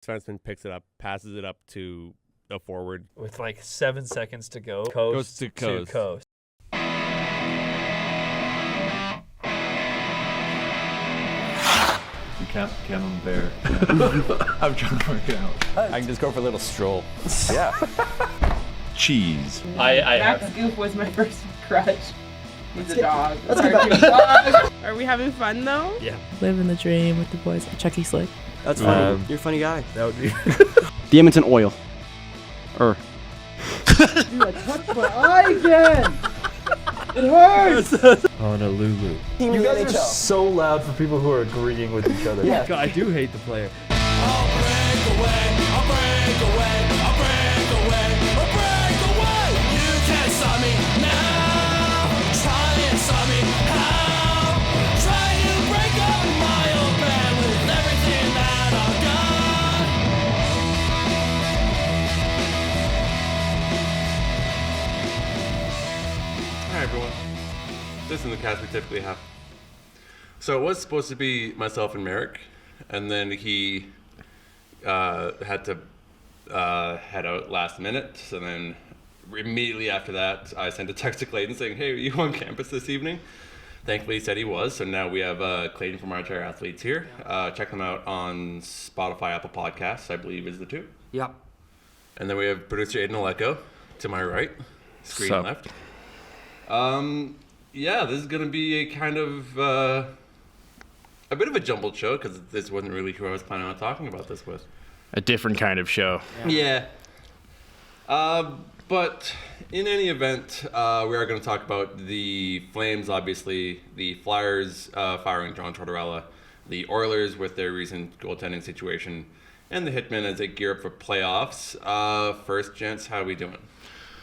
defenseman picks it up, passes it up to a forward. With like 7 seconds to go. Goes to coast. You can't camembert. I'm trying to work it out. I can just go for a little stroll. Yeah. Cheese. Max Goof was my first crush. He's a dog. Let's get back. Are we having fun though? Yeah. Living the dream with the boys at Chucky Slick. That's funny. You're a funny guy. That would be. The Edmonton Oil. Dude, I touched my eye again! It hurts! Honolulu. You guys are so loud for people who are agreeing with each other. Yeah. God, I do hate the player. I'll break away, I'll break away, I'll break away, I'll break away. You can't stop me now. Try and stop me how? Try to break up my old bed with everything that I've got. Hi everyone. This is the cast we typically have. So it was supposed to be myself and Merrick, and then he had to head out last minute. So then immediately after that, I sent a text to Clayton saying, "Hey, are you on campus this evening?" Thankfully, he said he was. So now we have Clayton from Armchair Athletes here. Check them out on Spotify, Apple Podcasts, I believe is the two. Yep. And then we have producer Aiden and Clayton to my right, screen Sup? left. Yeah, this is going to be a kind of a bit of a jumbled show because this wasn't really who I was planning on talking about this with. A different kind of show. Yeah. But in any event, we are going to talk about the Flames, obviously, the Flyers firing John Tortorella, the Oilers with their recent goaltending situation, and the Hitmen as they gear up for playoffs. First, gents, how are we doing?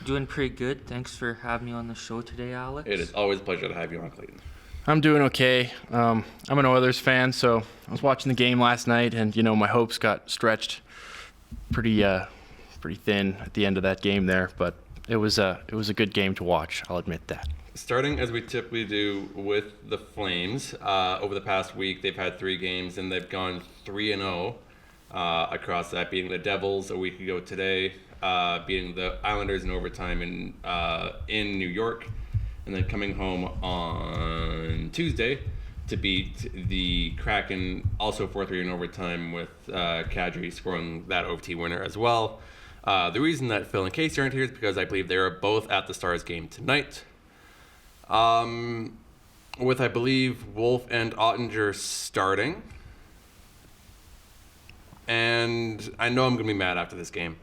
Doing pretty good. Thanks for having me on the show today, Alex. It is always a pleasure to have you on, Clayton. I'm doing okay. I'm an Oilers fan, so I was watching the game last night, and my hopes got stretched pretty thin at the end of that game there. But it was a good game to watch. I'll admit that. Starting as we typically do with the Flames, over the past week they've had 3 games and they've gone 3-0 across that, beating the Devils a week ago today, beating the Islanders in overtime in New York, and then coming home on Tuesday to beat the Kraken, also 4-3 in overtime, with Kadri scoring that OT winner as well. The reason that Phil and Casey aren't here is because I believe they are both at the Stars game tonight. With, I believe, Wolf and Ottinger starting. And I know I'm going to be mad after this game,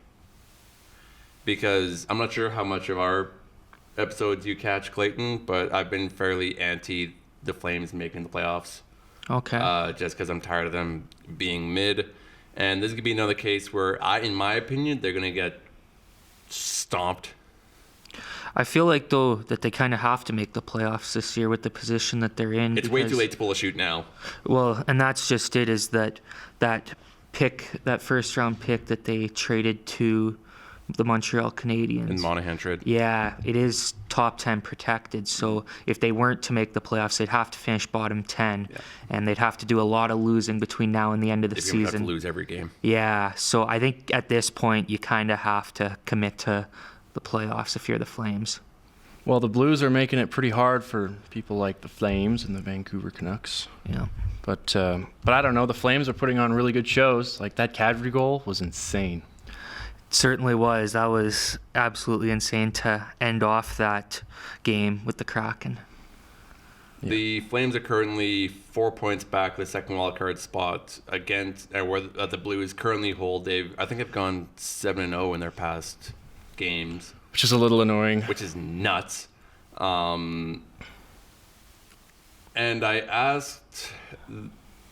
because I'm not sure how much of our episodes you catch, Clayton, but I've been fairly anti the Flames making the playoffs. Okay. Just because I'm tired of them being mid. And this is going to be another case where, in my opinion, they're going to get stomped. I feel like, though, that they kind of have to make the playoffs this year with the position that they're in. It's way too late to pull a shoot now. Well, and that's just it, is that first-round pick that they traded to the Montreal Canadiens. In Monahan trade. Yeah, it is top 10 protected. So if they weren't to make the playoffs, they'd have to finish bottom 10. Yeah. And they'd have to do a lot of losing between now and the end of the season. You're going to have to lose every game. Yeah, so I think at this point you kind of have to commit to the playoffs if you're the Flames. Well, the Blues are making it pretty hard for people like the Flames and the Vancouver Canucks. Yeah. But I don't know. The Flames are putting on really good shows. Like, that Kadri goal was insane. Certainly was. That was absolutely insane to end off that game with the Kraken. Yeah. The Flames are currently 4 points back the second wildcard spot against where the Blues currently hold. I think they've gone 7-0 in their past games, which is a little annoying. Which is nuts. And I asked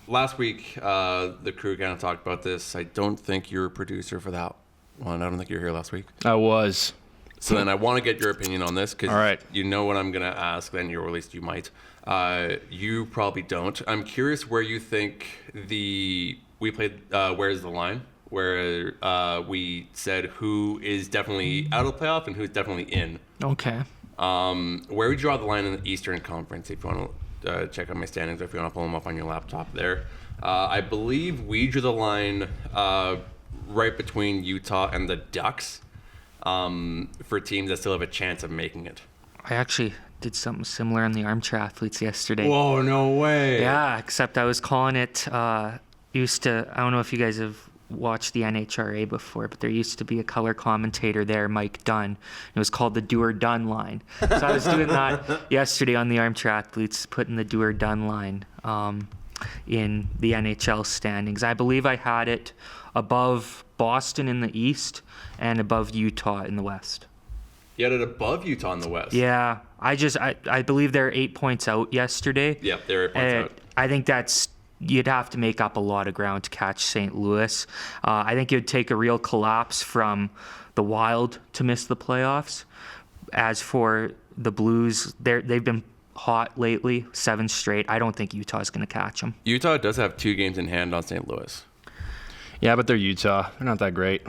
last week, the crew kind of talked about this. I don't think you're a producer for that one. I don't think you were here last week. I was. So then I want to get your opinion on this, because right. You know what I'm going to ask, then, or at least you might. You probably don't. I'm curious where you think we played Where's the Line, where we said who is definitely out of the playoff and who's definitely in. Okay. Where would you draw the line in the Eastern Conference, if you want to check out my standings, or if you want to pull them up on your laptop there? I believe we drew the line right between Utah and the Ducks for teams that still have a chance of making it. I actually did something similar on the Armchair Athletes yesterday. Whoa, no way. Yeah, except I was calling it, I don't know if you guys have watched the NHRA before, but there used to be a color commentator there, Mike Dunn. It was called the do or done line. So I was doing that yesterday on the Armchair Athletes, putting the do or done line in the NHL standings. I believe I had it above Boston in the East and above Utah in the West. You had it above Utah in the West. Yeah, I believe they're 8 points out yesterday. Yeah, they're 8 points out. I think you'd have to make up a lot of ground to catch St. Louis. I think it would take a real collapse from the Wild to miss the playoffs. As for the Blues, they've been hot lately, 7 straight. I don't think Utah's going to catch them. Utah does have 2 games in hand on St. Louis. Yeah, but they're Utah. They're not that great.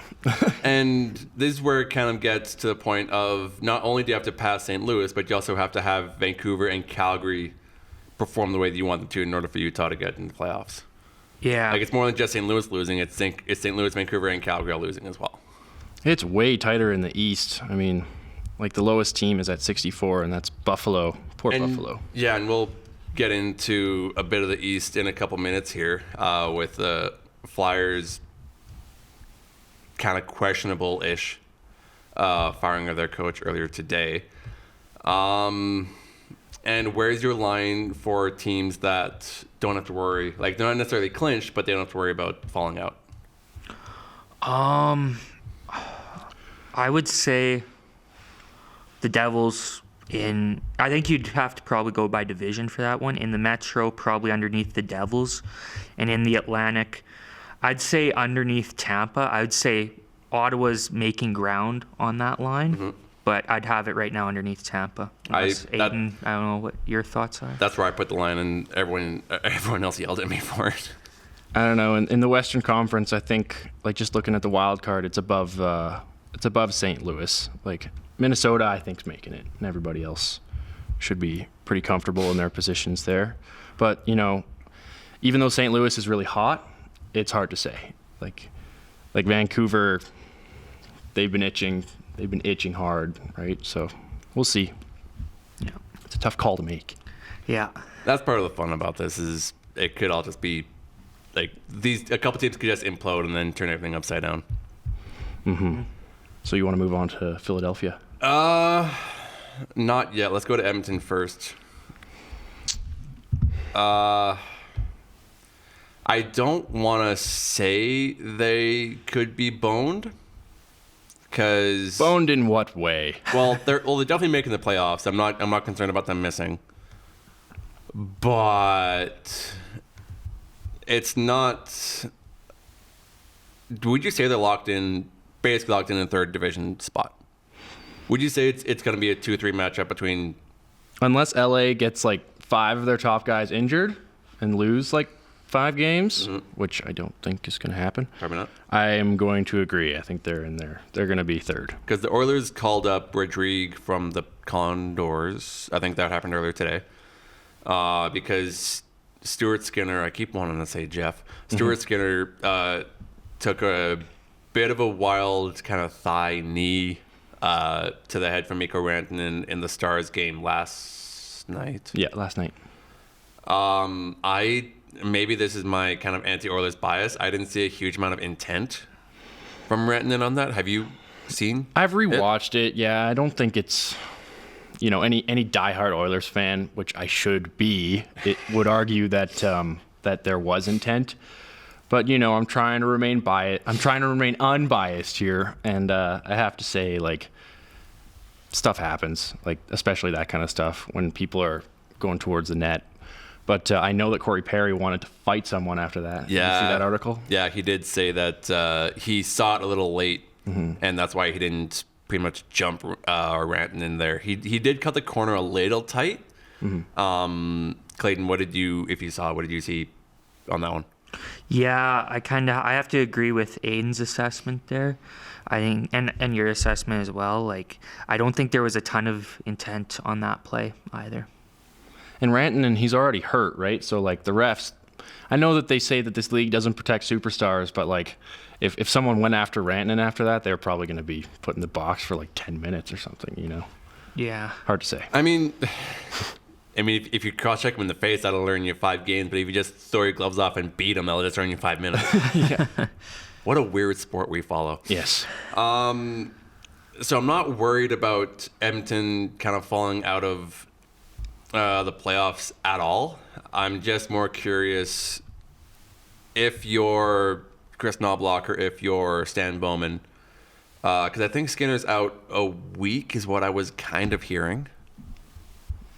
And this is where it kind of gets to the point of not only do you have to pass St. Louis, but you also have to have Vancouver and Calgary perform the way that you want them to in order for Utah to get into the playoffs. Yeah. Like, it's more than just St. Louis losing. It's St. Louis, Vancouver, and Calgary all losing as well. It's way tighter in the East. I mean, like the lowest team is at 64, and that's Buffalo. Poor Buffalo. Yeah, and we'll get into a bit of the East in a couple minutes here with the Flyers kind of questionable-ish firing of their coach earlier today. And where's your line for teams that don't have to worry? Like, they're not necessarily clinched, but they don't have to worry about falling out. I would say the Devils I think you'd have to probably go by division for that one. In the Metro, probably underneath the Devils. And in the Atlantic, I'd say underneath Tampa. I would say Ottawa's making ground on that line. Mm-hmm. But I'd have it right now underneath Tampa. Aiden, I don't know what your thoughts are. That's where I put the line, and everyone else yelled at me for it. I don't know. In the Western Conference, I think, like, just looking at the wild card, it's above St. Louis. Like, Minnesota, I think, is making it, and everybody else should be pretty comfortable in their positions there. But, you know, even though St. Louis is really hot, it's hard to say. Like Vancouver, they've been itching hard, right? So we'll see. Yeah, it's a tough call to make. Yeah, that's part of the fun about this is it could all just be like a couple teams could just implode and then turn everything upside down. Mm-hmm. So you want to move on to Philadelphia? Not yet. Let's go to Edmonton first. I don't want to say they could be boned. Because boned in what way? Well, they're definitely making the playoffs. I'm not concerned about them missing. But it's not. Would you say they're basically locked in a third division spot? Would you say it's going to be a 2-3 matchup between? Unless LA gets like 5 of their top guys injured and lose like 5 games, mm-hmm. which I don't think is going to happen. Probably not. I am going to agree. I think they're in there. They're going to be third. Because the Oilers called up Rodrigue from the Condors. I think that happened earlier today. Because Stuart Skinner, I keep wanting to say Jeff. Stuart mm-hmm. Skinner took a bit of a wild kind of thigh knee to the head from Mikko Rantanen in the Stars game last night. Yeah, last night. Maybe this is my kind of anti-Oilers bias. I didn't see a huge amount of intent from Rantanen on that. Have you seen? I've rewatched it. Yeah, I don't think it's, any diehard Oilers fan, which I should be, it would argue that that there was intent. But I'm trying to remain biased. I'm trying to remain unbiased here, and I have to say, like, stuff happens, like especially that kind of stuff when people are going towards the net. But I know that Corey Perry wanted to fight someone after that. Yeah. Did you see that article? Yeah, he did say that he saw it a little late, mm-hmm. and that's why he didn't pretty much jump Rantanen there. He did cut the corner a little tight. Mm-hmm. Clayton, what did you see on that one? Yeah, I have to agree with Aiden's assessment there. I think, and your assessment as well. Like, I don't think there was a ton of intent on that play either. And Rantanen, he's already hurt, right? So, like, the refs, I know that they say that this league doesn't protect superstars, but like if someone went after Rantanen after that, they're probably going to be put in the box for like 10 minutes or something, you know? Yeah. Hard to say. I mean, if you cross-check him in the face, that'll earn you 5 games. But if you just throw your gloves off and beat him, that'll just earn you 5 minutes. Yeah. What a weird sport we follow. Yes. So I'm not worried about Edmonton kind of falling out of the playoffs at all. I'm just more curious if you're Chris Knobloch or if you're Stan Bowman. Because I think Skinner's out a week is what I was kind of hearing.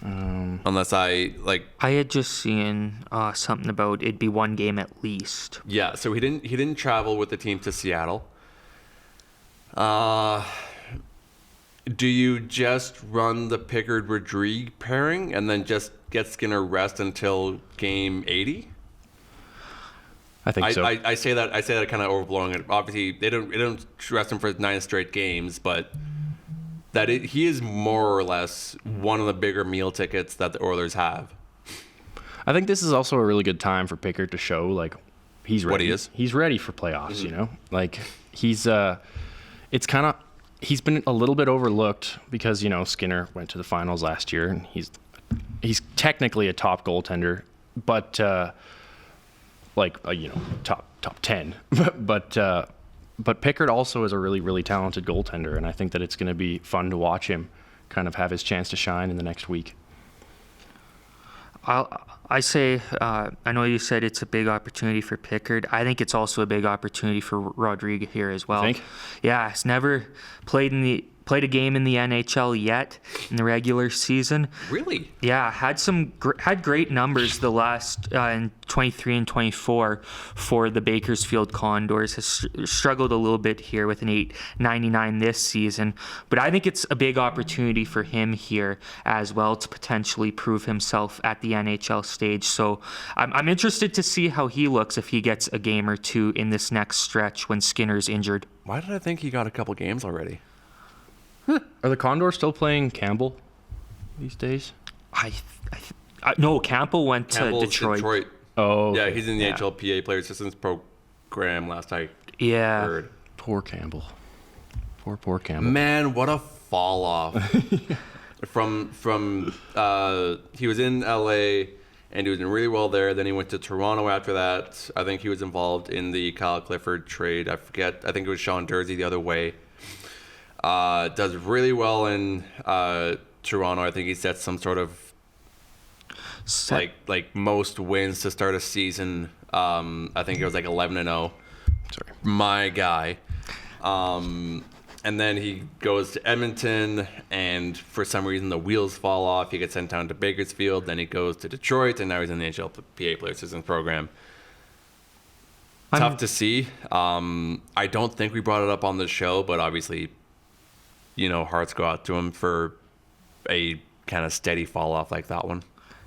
Unless I had just seen something about it'd be 1 game at least. Yeah, so he didn't travel with the team to Seattle. Do you just run the Pickard-Rodrigue pairing and then just get Skinner rest until game 80? I think so. I say that kind of overblowing it. Obviously, they don't rest him for 9 straight games, but he is more or less one of the bigger meal tickets that the Oilers have. I think this is also a really good time for Pickard to show like he's ready. What he is. He's ready for playoffs, you know? Like he's it's kind of he's been a little bit overlooked because, you know, Skinner went to the finals last year and he's technically a top goaltender, but you know, top 10. But Pickard also is a really, really talented goaltender, and I think that it's going to be fun to watch him kind of have his chance to shine in the next week. I say, I know you said it's a big opportunity for Pickard. I think it's also a big opportunity for Rodrigue here as well. You think? Yeah, he's never played a game in the NHL yet in the regular season. Really? Yeah, had great numbers the last in 23 and 24 for the Bakersfield Condors. Has struggled a little bit here with an 8.99 this season, but I think it's a big opportunity for him here as well to potentially prove himself at the NHL stage. So I'm interested to see how he looks if he gets a game or two in this next stretch when Skinner's injured. Why did I think he got a couple games already? Are the Condors still playing Campbell these days? No, Campbell went to Detroit. Oh, yeah, he's in the HLPA Player Assistance Program last I heard. Poor Campbell. Poor Campbell. Man, what a fall off. from he was in LA and he was doing really well there. Then he went to Toronto after that. I think he was involved in the Kyle Clifford trade. I forget. I think it was Sean Dursey the other way. Does really well in Toronto. I think he set some sort of like most wins to start a season. I think it was like 11-0. Sorry, my guy. And then he goes to Edmonton, and for some reason the wheels fall off. He gets sent down to Bakersfield. Then he goes to Detroit, and now he's in the HLPA Player Assistance Program. Tough to see. I don't think we brought it up on the show, but obviously, you know, hearts go out to him for a kind of steady fall off like that one.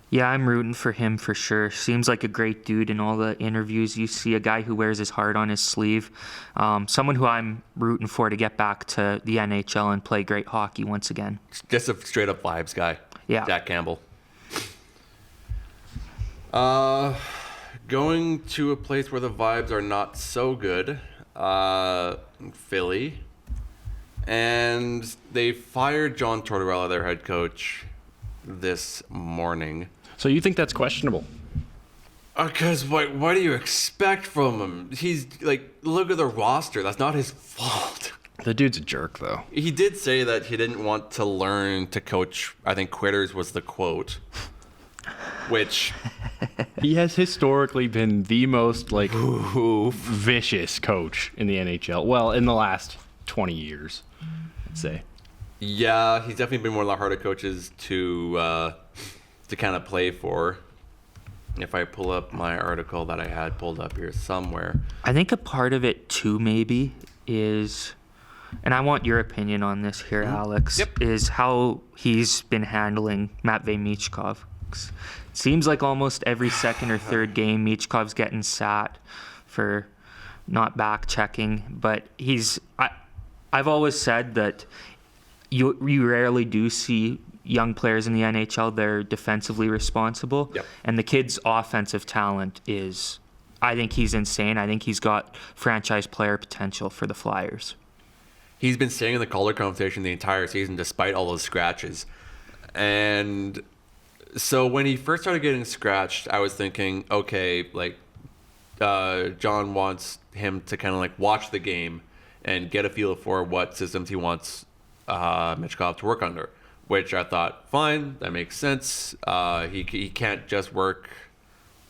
Yeah, I'm rooting for him for sure. Seems like a great dude in all the interviews you see, a guy who wears his heart on his sleeve. Someone who I'm rooting for to get back to the NHL and play great hockey once again. Just a straight up vibes guy. Yeah. Jack Campbell. Going to a place where the vibes are not so good, Philly. And they fired John Tortorella, their head coach, this morning. So you think that's questionable? Because what do you expect from him? He's like, look at the roster. That's not his fault. The dude's a jerk, though. He did say that he didn't want to learn to coach. I think quitters was the quote. Which he has historically been the most like vicious coach in the NHL. Well, in the last 20 years, I'd say. Yeah, he's definitely been one of the harder coaches to kind of play for. If I pull up my article that I had pulled up here somewhere. I think a part of it too maybe is, and I want your opinion on this here, Alex, is how he's been handling Matvei Michkov. Seems like almost every second or third game, Michkov's getting sat for not back checking. But I've always said that you rarely do see young players in the NHL, they're defensively responsible. Yep. And the kid's offensive talent is, I think he's insane. I think he's got franchise player potential for the Flyers. He's been staying in the Calder conversation the entire season despite all those scratches. And so when he first started getting scratched, I was thinking, okay, like, John wants him to kind of like watch the game and get a feel for what systems he wants Michkov to work under, which I thought, fine, that makes sense. He can't just work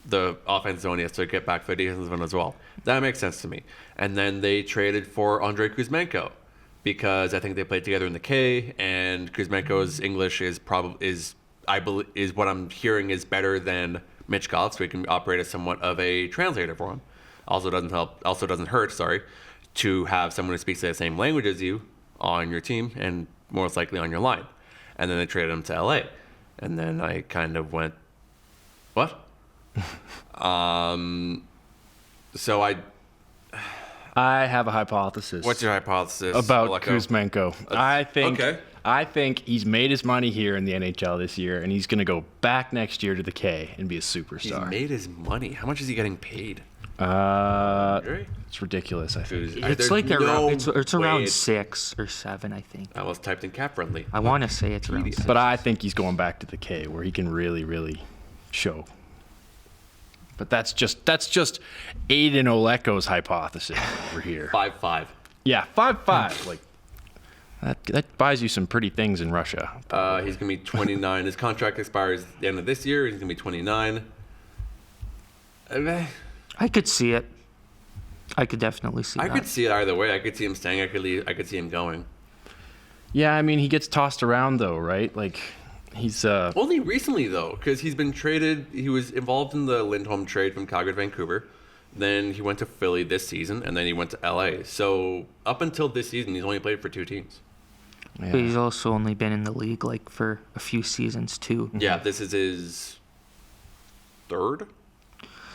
the offense zone, he has to get back to the defensive zone as well. That makes sense to me. And then they traded for Andrei Kuzmenko because I think they played together in the K, and Kuzmenko's English is what I'm hearing is better than Michkov, so he can operate as somewhat of a translator for him. Also doesn't hurt, to have someone who speaks the same language as you on your team and most likely on your line. And then they traded him to LA. And then I kind of went, what? So I have a hypothesis. What's your hypothesis about Aleko? Kuzmenko? I think he's made his money here in the NHL this year, and he's going to go back next year to the K and be a superstar. He's made his money. How much is he getting paid? It's ridiculous. I think It's like it's around 6 or 7, I think. I was typed in cap friendly. I want to say it's around 6. But I think he's going back to the K where he can really, really show. But that's just Aiden Oleko's hypothesis over here. 5'5". Yeah, 5'5". Like that buys you some pretty things in Russia. He's gonna be 29. His contract expires at the end of this year. He's gonna be 29. I could see it. I could definitely see that. I could see it either way. I could see him staying. I could see him going. Yeah, I mean, he gets tossed around though, right? Like he's only recently though, because he's been traded. He was involved in the Lindholm trade from Calgary to Vancouver. Then he went to Philly this season, and then he went to LA. So up until this season, he's only played for 2 teams. Yeah. But he's also only been in the league like for a few seasons too. Yeah, this is his 3rd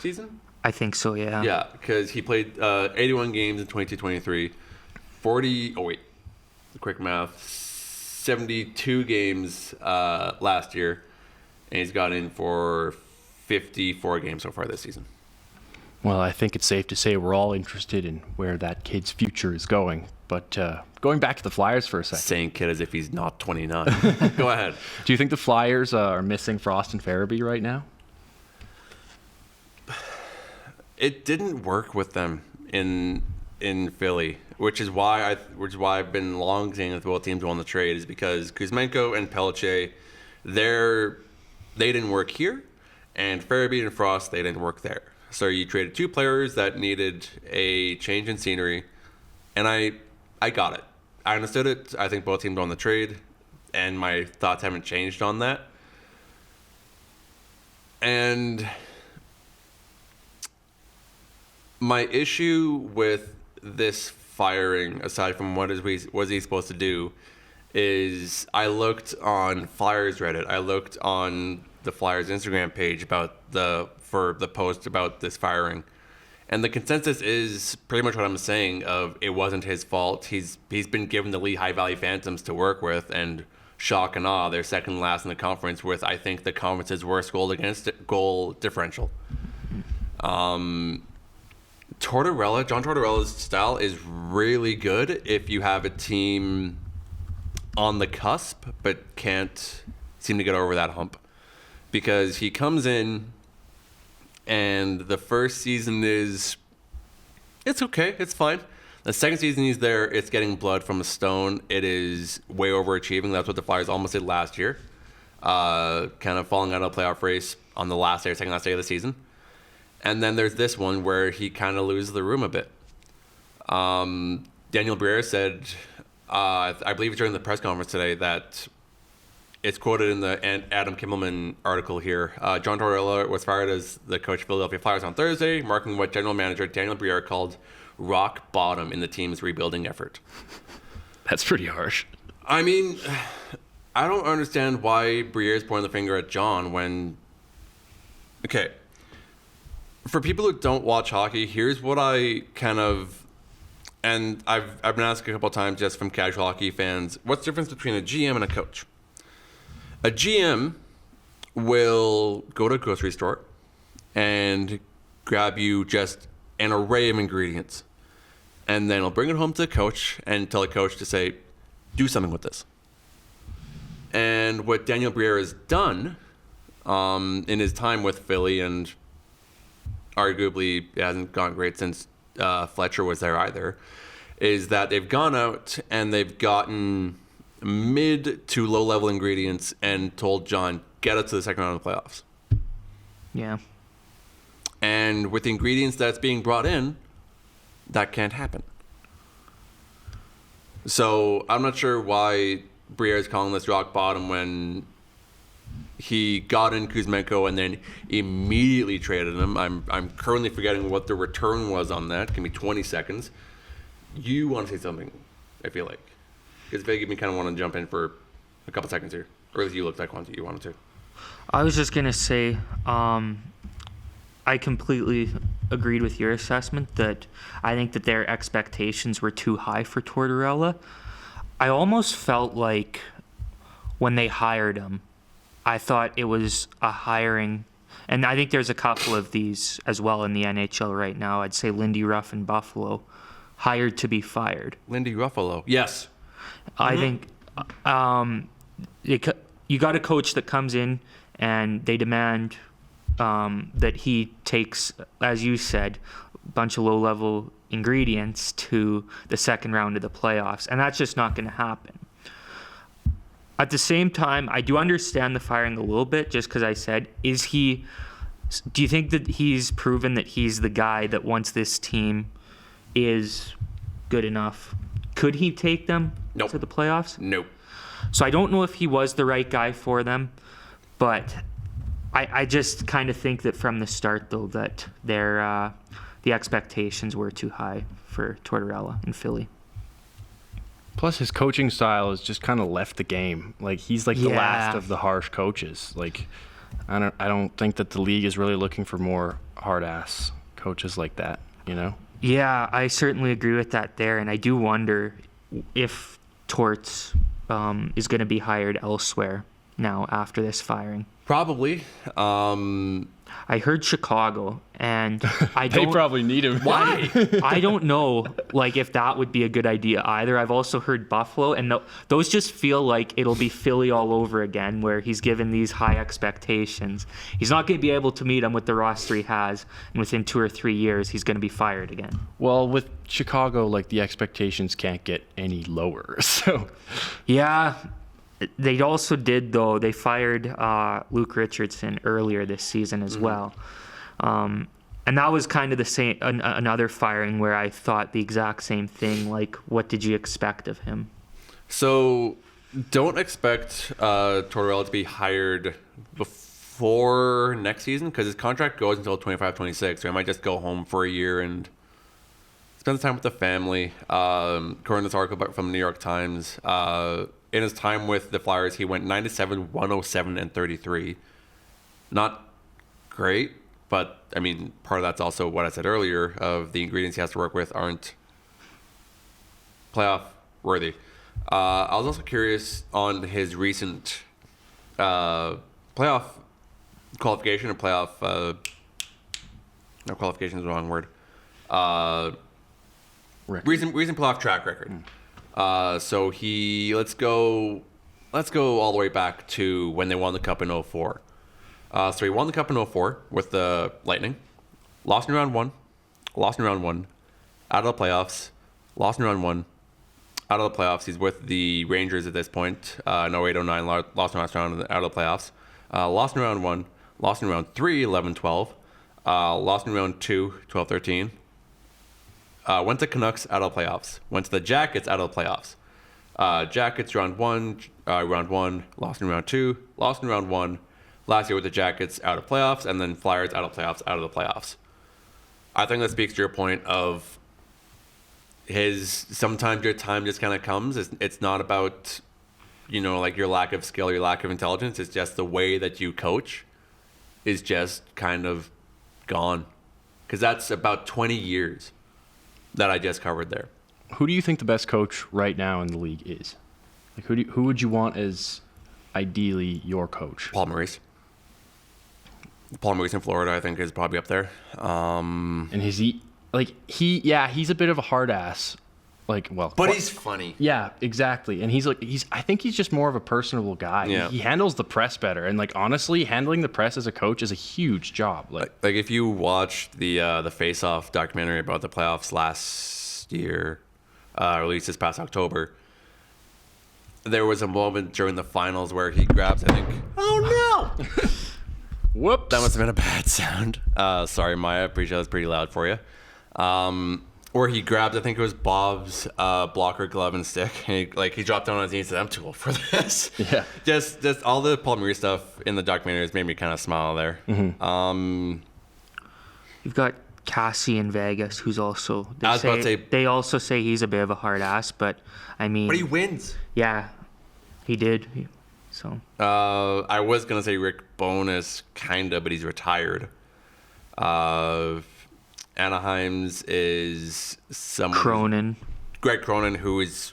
season. I think so, yeah. Yeah, because he played 81 games in 22-23, quick math, 72 games last year, and he's got in for 54 games so far this season. Well, I think it's safe to say we're all interested in where that kid's future is going. But going back to the Flyers for a second. Saying kid as if he's not 29. Go ahead. Do you think the Flyers are missing Frost and Farabee right now? It didn't work with them in Philly, which is why I've been long saying that both teams won the trade, is because Kuzmenko and Pelche, they didn't work here, and Farabee and Frost, they didn't work there. So you traded 2 players that needed a change in scenery, and I got it. I understood it. I think both teams won the trade, and my thoughts haven't changed on that. And my issue with this firing, aside from what was he supposed to do, is I looked on Flyers Reddit. I looked on the Flyers Instagram page for the post about this firing, and the consensus is pretty much what I'm saying. Of it wasn't his fault. He's been given the Lehigh Valley Phantoms to work with, and shock and awe, they're second last in the conference with I think the conference's worst goal differential. John Tortorella's style is really good if you have a team on the cusp but can't seem to get over that hump, because he comes in and the first season it's okay, it's fine. The second season he's there, it's getting blood from a stone. It is way overachieving. That's what the Flyers almost did last year, kind of falling out of the playoff race on the second last day of the season. And then there's this one where he kind of loses the room a bit. Daniel Briere said, I believe during the press conference today, that it's quoted in the Adam Kimmelman article here. John Tortorella was fired as the coach of Philadelphia Flyers on Thursday, marking what general manager Daniel Briere called rock bottom in the team's rebuilding effort. That's pretty harsh. I mean, I don't understand why Briere's pointing the finger at John when... Okay. For people who don't watch hockey, here's what I kind of... And I've been asked a couple of times just from casual hockey fans, what's the difference between a GM and a coach? A GM will go to a grocery store and grab you just an array of ingredients. And then he'll bring it home to the coach and tell the coach to say, do something with this. And what Daniel Briere has done in his time with Philly, and arguably it hasn't gone great since Fletcher was there either, is that they've gone out and they've gotten mid to low level ingredients and told John, get us to the second round of the playoffs. Yeah. And with the ingredients that's being brought in, that can't happen. So I'm not sure why Briere is calling this rock bottom when he got in Kuzmenko and then immediately traded him. I'm currently forgetting what the return was on that. Give me 20 seconds. You want to say something, I feel like. Because Vegas me kind of want to jump in for a couple seconds here. Or at least you looked like you wanted to. I was just going to say, I completely agreed with your assessment that I think that their expectations were too high for Tortorella. I almost felt like when they hired him, I thought it was a hiring, and I think there's a couple of these as well in the NHL right now. I'd say Lindy Ruff in Buffalo, hired to be fired. Lindy Ruffalo. Yes. I think you got a coach that comes in and they demand that he takes, as you said, a bunch of low-level ingredients to the second round of the playoffs, and that's just not going to happen. At the same time, I do understand the firing a little bit, just because I said, do you think that he's proven that he's the guy that once this team is good enough, could he take them to the playoffs? Nope. So I don't know if he was the right guy for them, but I just kind of think that from the start, though, that the expectations were too high for Tortorella in Philly. Plus, his coaching style has just kind of left the game. Like, he's like the last of the harsh coaches. Like, I don't think that the league is really looking for more hard-ass coaches like that, you know? Yeah, I certainly agree with that there, and I do wonder if Torts is going to be hired elsewhere now after this firing. Probably. I heard Chicago, and they probably need him. Why? I don't know, like, if that would be a good idea either. I've also heard Buffalo, and those just feel like it'll be Philly all over again, where he's given these high expectations. He's not going to be able to meet them with the roster he has, and within 2 or 3 years, he's going to be fired again. Well, with Chicago, like, the expectations can't get any lower. So, yeah. They also did, though. They fired Luke Richardson earlier this season as well. And that was kind of the same, another firing where I thought the exact same thing. Like, what did you expect of him? So, don't expect Tortorella to be hired before next season because his contract goes until 25-26. So he might just go home for a year and spend time with the family. According to this article from the New York Times, in his time with the Flyers, he went 97, 107, and 33. Not great, but, I mean, part of that's also what I said earlier of the ingredients he has to work with aren't playoff worthy. I was also curious on his recent playoff qualification or playoff... no, qualification is the wrong word. Recent playoff track record. So let's go all the way back to when they won the Cup in 2004. So he won the Cup in 2004 with the Lightning, lost in round one, out of the playoffs, lost in round one, out of the playoffs. He's with the Rangers at this point. 08-09, lost in last round, out of the playoffs. Lost in round one, lost in round 3, 11-12, lost in round 2, 12-13. Went to Canucks, out of the playoffs. Went to the Jackets, out of the playoffs. Jackets, round one, lost in round 2, lost in round 1. Last year with the Jackets, out of playoffs, and then Flyers, out of playoffs, out of the playoffs. I think that speaks to your point of sometimes your time just kind of comes. It's not about, like your lack of skill, your lack of intelligence. It's just the way that you coach is just kind of gone. Because that's about 20 years that I just covered there. Who do you think the best coach right now in the league is? Like, who would you want as ideally your coach? Paul Maurice. Paul Maurice in Florida, I think, is probably up there. And is he's a bit of a hard ass. But he's funny. Yeah, exactly. And I think he's just more of a personable guy. Yeah. He handles the press better. And honestly, handling the press as a coach is a huge job. Like if you watched the Face Off documentary about the playoffs last year, released this past October, there was a moment during the finals where he grabs, I think, oh no! Whoops. That must have been a bad sound. Sorry, Maya. Appreciate that's pretty loud for you. Or he grabbed, I think it was Bob's blocker glove and stick, and he dropped down on his knees and said, "I'm too old for this." Yeah. Just all the Paul Maurice stuff in the documentary has made me kind of smile there. Mm-hmm. You've got Cassie in Vegas, who's also. They also say he's a bit of a hard ass, but I mean. But he wins. Yeah, he did. So. I was gonna say Rick Bowness, kinda, but he's retired. Anaheim's is someone. Cronin. Greg Cronin, who is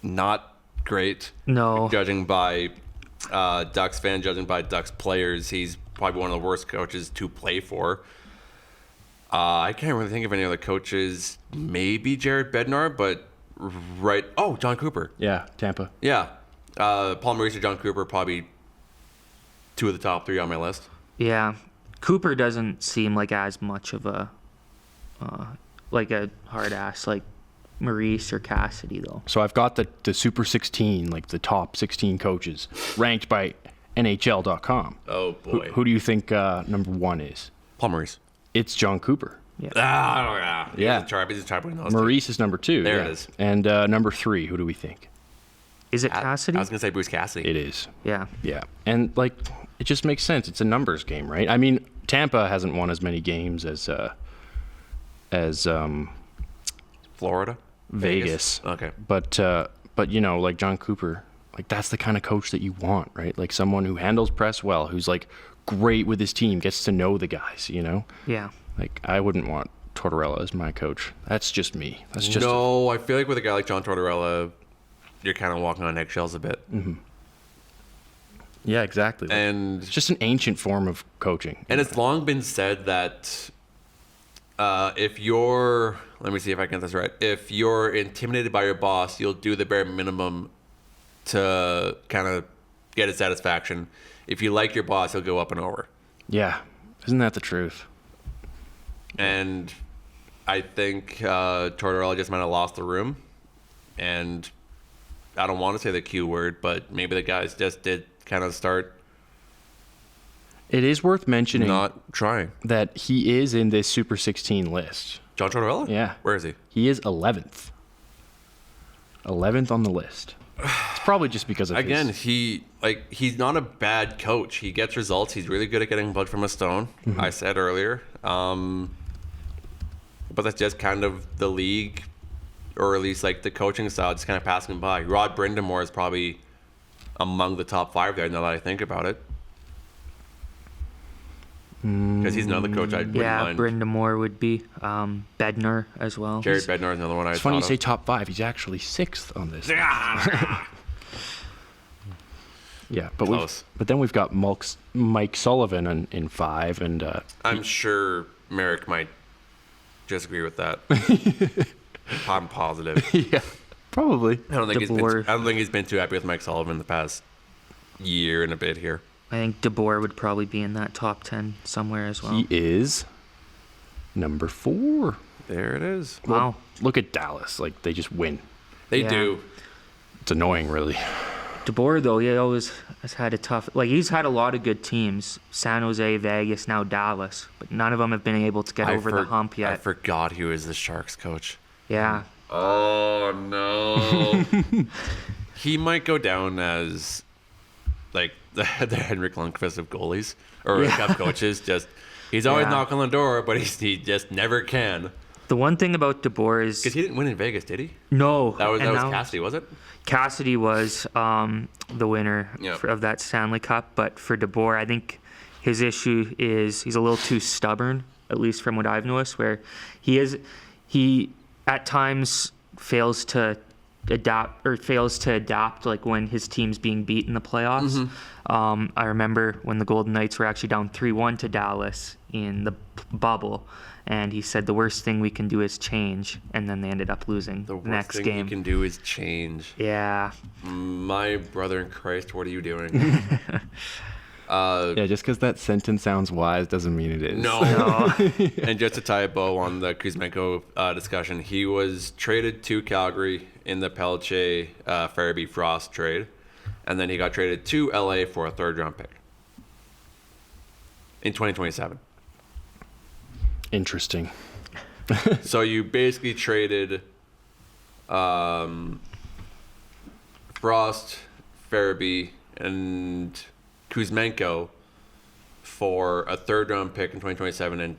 not great. No. Judging by Ducks fan, judging by Ducks players, he's probably one of the worst coaches to play for. I can't really think of any other coaches. Maybe Jared Bednar, but John Cooper. Yeah, Tampa. Yeah. Paul Maurice or John Cooper, probably two of the top three on my list. Yeah. Cooper doesn't seem like as much of a a hard ass like Maurice or Cassidy though. So I've got the Super 16, the top 16 coaches ranked by NHL.com. Oh boy. Who do you think number one is? Paul Maurice. It's John Cooper. Yeah. Yeah. He's a try between those Maurice is number two. There it is. And number three, who do we think? Is it Cassidy? I was gonna say Bruce Cassidy. It is. Yeah. Yeah. And it just makes sense. It's a numbers game, right? I mean, Tampa hasn't won as many games as Florida, Vegas. Okay. But John Cooper, that's the kind of coach that you want, right? Someone who handles press well, who's great with his team, gets to know the guys, Yeah. I wouldn't want Tortorella as my coach. That's just me. That's just No, I feel like with a guy like John Tortorella, you're kind of walking on eggshells a bit. Mm-hmm. Yeah, exactly. And it's just an ancient form of coaching. And it's long been said that if you're, let me see if I can get this right. If you're intimidated by your boss, you'll do the bare minimum to kind of get his satisfaction. If you like your boss, he'll go up and over. Yeah. Isn't that the truth? And I think Tortorella just might have lost the room. And I don't want to say the Q word, but maybe the guys just did kind of start. It is worth mentioning not trying that he is in this Super 16 list. John Tortorella? Yeah. Where is he? He is 11th. 11th on the list. It's probably just because of he's not a bad coach. He gets results. He's really good at getting blood from a stone. Mm-hmm. I said earlier. But that's just kind of the league, or at least the coaching style, just kind of passing by. Rod Brindamore is probably among the top 5 there, now that I think about it. Because he's another coach I wouldn't mind. Brindamore would be. Bednar as well. Jared Bednar is another one I thought of. It's funny you say top 5. He's actually 6th on this. Yeah, but then we've got Mike Sullivan in 5, and I'm sure Merrick might disagree with that. I'm positive. Yeah, probably. I don't think he's been too happy with Mike Sullivan the past year and a bit here. I think DeBoer would probably be in that top 10 somewhere as well. He is number 4. There it is. Well, Wow. Look at Dallas. They just win. They do. It's annoying, really. DeBoer, though, he always has had a tough... he's had a lot of good teams. San Jose, Vegas, now Dallas. But none of them have been able to get over the hump yet. I forgot he was the Sharks coach. Yeah. Oh, no. He might go down as... the Henrik Lundqvist of goalies or cup coaches. He's always knocking on the door, but he just never can. The one thing about DeBoer is because he didn't win in Vegas, did he? No, that was Cassidy, was it? Cassidy was the winner of that Stanley Cup, but for DeBoer, I think his issue is he's a little too stubborn, at least from what I've noticed. Where he at times fails to adapt or fails to adapt, like when his team's being beat in the playoffs. I remember when the Golden Knights were actually down 3-1 to Dallas in the bubble, and he said the worst thing we can do is change, and then they ended up losing the next thing game. you can do is change. Yeah. My brother in Christ, what are you doing? Yeah, just because that sentence sounds wise doesn't mean it is. No. And just to tie a bow on the Kuzmenko discussion, he was traded to Calgary in the Pelche Farabee Frost trade, and then he got traded to LA for a 3rd-round pick in 2027. Interesting. So you basically traded Frost, Farabee, and Kuzmenko for a 3rd-round pick in 2027 and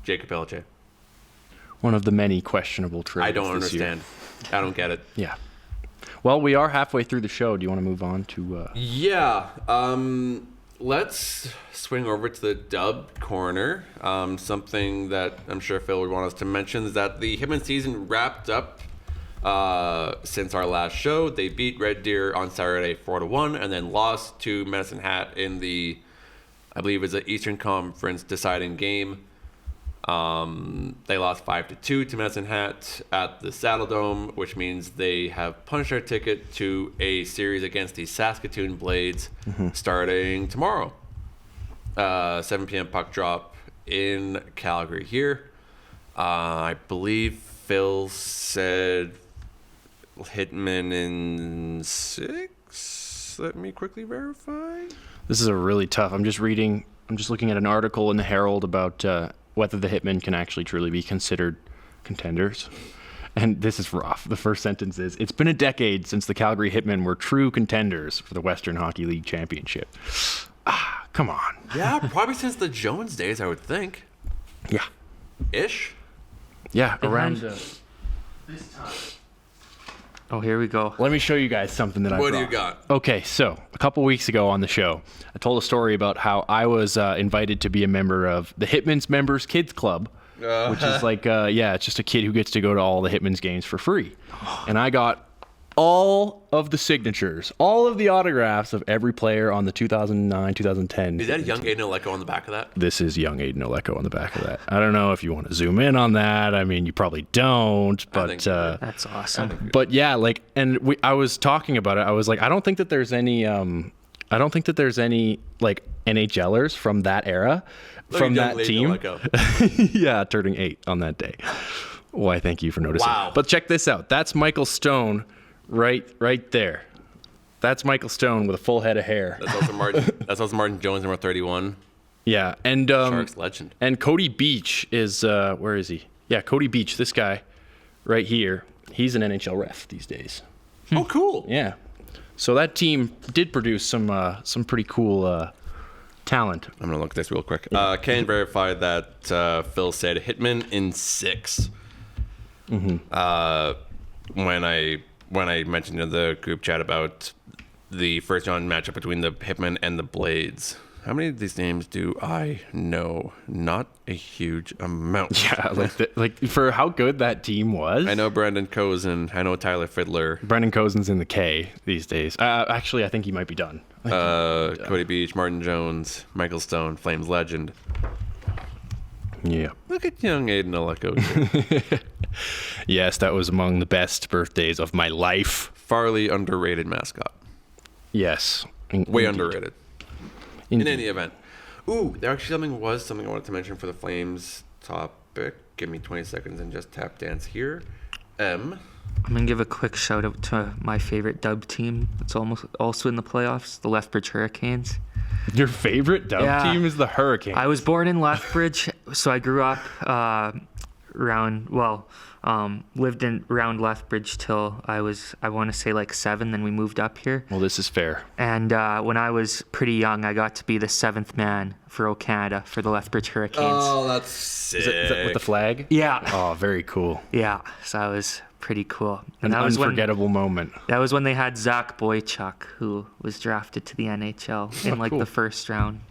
Jacob Pelche. One of the many questionable trades. I don't this year. understand. I don't get it. Yeah. Well, we are halfway through the show. Do you want to move on to... Yeah. Let's swing over to the dub corner. Something that I'm sure Phil would want us to mention is that the Hitmen season wrapped up since our last show. They beat Red Deer on Saturday 4-1 and then lost to Medicine Hat in the, I believe it's an Eastern Conference deciding game. They lost 5-2 to Medicine Hat at the Saddle Dome, which means they have punched their ticket to a series against the Saskatoon Blades starting tomorrow. 7 p.m. puck drop in Calgary here. I believe Phil said Hitmen in 6. Let me quickly verify. This is a really tough... I'm just looking at an article in the Herald about... whether the Hitmen can actually truly be considered contenders. And this is rough. The first sentence is, it's been a decade since the Calgary Hitmen were true contenders for the Western Hockey League Championship. Come on. Yeah, probably since the Jones days, I would think. Yeah. Ish? Yeah, around... this time. Oh, here we go. Let me show you guys something that I brought. What do you got? Okay, so a couple weeks ago on the show, I told a story about how I was invited to be a member of the Hitmen's Members Kids Club, which is like, it's just a kid who gets to go to all the Hitmen's games for free. And I got all of the signatures, all of the autographs of every player on the 2009-2010. Is that young Aiden Oleko on the back of that? This is young Aiden Oleko on the back of that. I don't know if you want to zoom in on that. I mean, you probably don't, but that's awesome. But yeah, like, and I was talking about it. I was like, I don't think that there's any like NHLers from that era, from that team. Yeah, turning 8 on that day. Why? Thank you for noticing. Wow. But check this out. That's Michael Stone, right there. That's Michael Stone with a full head of hair. That's also Martin. That's also Martin Jones, number 31. Yeah, and Sharks legend. And Cody Beach is where is he? Yeah, Cody Beach, this guy, right here. He's an NHL ref these days. Oh, cool. Yeah. So that team did produce some pretty cool talent. I'm gonna look at this real quick. Can verify that Phil said Hitman in 6. When I mentioned in the group chat about the first round matchup between the Hitmen and the Blades. How many of these names do I know? Not a huge amount. Yeah, like for how good that team was. I know Brandon Cozen. I know Tyler Fiddler. Brendan Cozen's in the K these days. Actually, I think he might be done. Cody Beach, Martin Jones, Michael Stone, Flames legend. Yeah. Look at young Aiden Oleko. Yes, that was among the best birthdays of my life. Farley underrated mascot. Yes. Way underrated. Indeed. In any event. Ooh, there actually something I wanted to mention for the Flames topic. Give me 20 seconds and just tap dance here. I'm going to give a quick shout out to my favorite dub team. It's almost also in the playoffs, the Lethbridge Hurricanes. Your favorite dub team is the Hurricanes. I was born in Lethbridge, so I grew up lived around Lethbridge till I want to say like 7, then we moved up here. Well, this is fair. And when I was pretty young, I got to be the 7th man for O Canada for the Lethbridge Hurricanes. Oh, that's sick. Is that with the flag? Yeah. Oh, very cool. Yeah, so that was pretty cool. And that was unforgettable moment. That was when they had Zach Boychuk, who was drafted to the NHL in the first round.